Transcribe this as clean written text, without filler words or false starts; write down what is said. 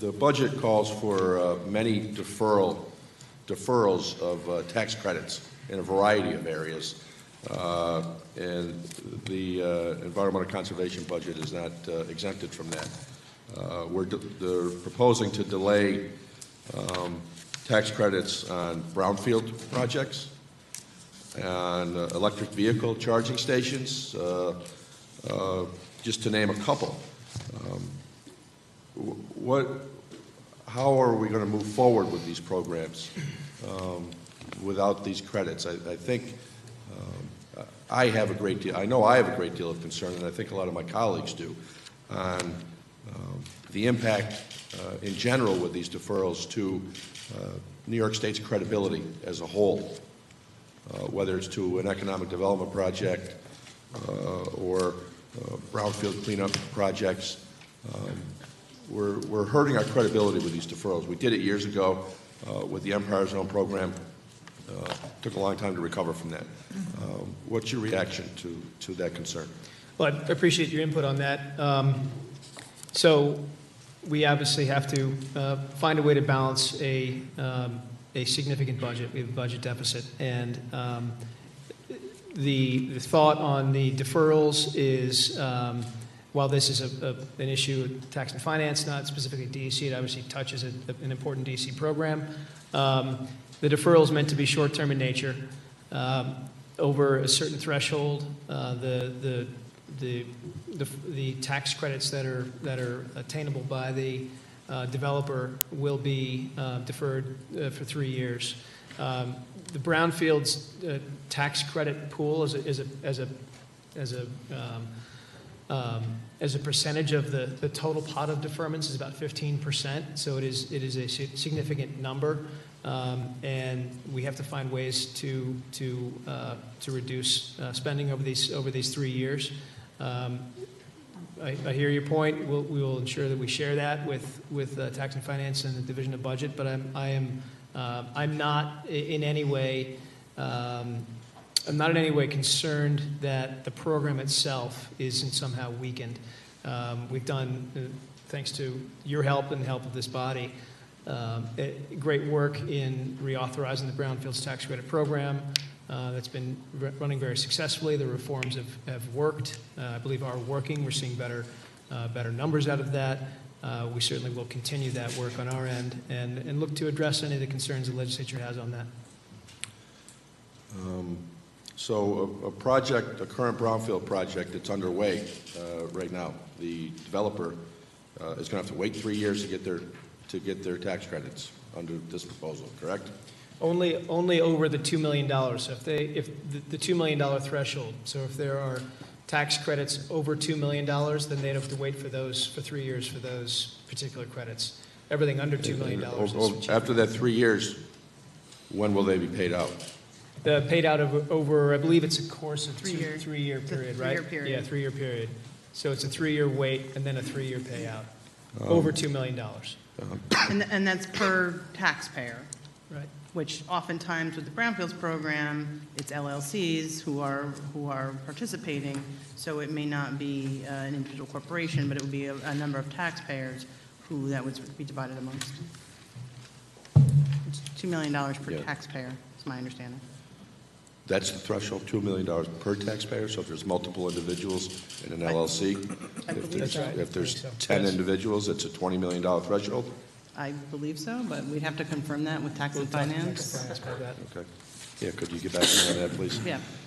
The budget calls for many deferrals of tax credits in a variety of areas, and the environmental conservation budget is not exempted from that. They're proposing to delay tax credits on brownfield projects, on electric vehicle charging stations, just to name a couple. How are we going to move forward with these programs without these credits? I think I have a great deal. I know I have a great deal of concern, and I think a lot of my colleagues do, on the impact in general with these deferrals to New York State's credibility as a whole, whether it's to an economic development project or brownfield cleanup projects. We're hurting our credibility with these deferrals. We did it years ago with the Empire Zone program. Took a long time to recover from that. What's your reaction to that concern? Well, I appreciate your input on that. So we obviously have to find a way to balance a significant budget. We have a budget deficit, and the thought on the deferrals is, while this is an issue of tax and finance, not specifically DEC, it obviously touches an important DEC program. The deferral is meant to be short-term in nature. Over a certain threshold, the tax credits that are attainable by the developer will be deferred for 3 years. The brownfields tax credit pool as a percentage of the total pot of deferments is about 15%. So it is a significant number, and we have to find ways to reduce spending over these 3 years. I hear your point. We will ensure that we share that with Tax and Finance and the Division of Budget. But I'm not in any way concerned that the program itself isn't somehow weakened. We've done, thanks to your help and the help of this body, great work in reauthorizing the Brownfields tax credit program. That's been running very successfully. The reforms have worked. I believe are working. We're seeing better numbers out of that. We certainly will continue that work on our end and look to address any of the concerns the legislature has on that. So a current brownfield project that's underway right now, the developer is going to have to wait 3 years to get their tax credits under this proposal, correct? Only over the $2 million. So if the $2 million threshold, so if there are tax credits over $2 million, then they'd have to wait for 3 years for those particular credits. Everything under $2 million. After that 3 years, when will they be paid out? Paid out over, I believe it's a course of 3 years. 3 year period, right? 3 year period. Yeah, 3 year period. So it's a 3 year wait and then a 3 year payout. Over $2 million. And that's per taxpayer. Right. Which oftentimes with the Brownfields program, it's LLCs who are participating, so it may not be an individual corporation, but it would be a number of taxpayers who that would be divided amongst. It's $2 million per taxpayer, is my understanding. That's the threshold, $2 million per taxpayer. So if there's multiple individuals in an LLC, if there's 10 individuals, it's a $20 million threshold? I believe so, but we'd have to confirm that with Tax and Finance. Okay. Yeah, could you get back to me on that, please? Yeah.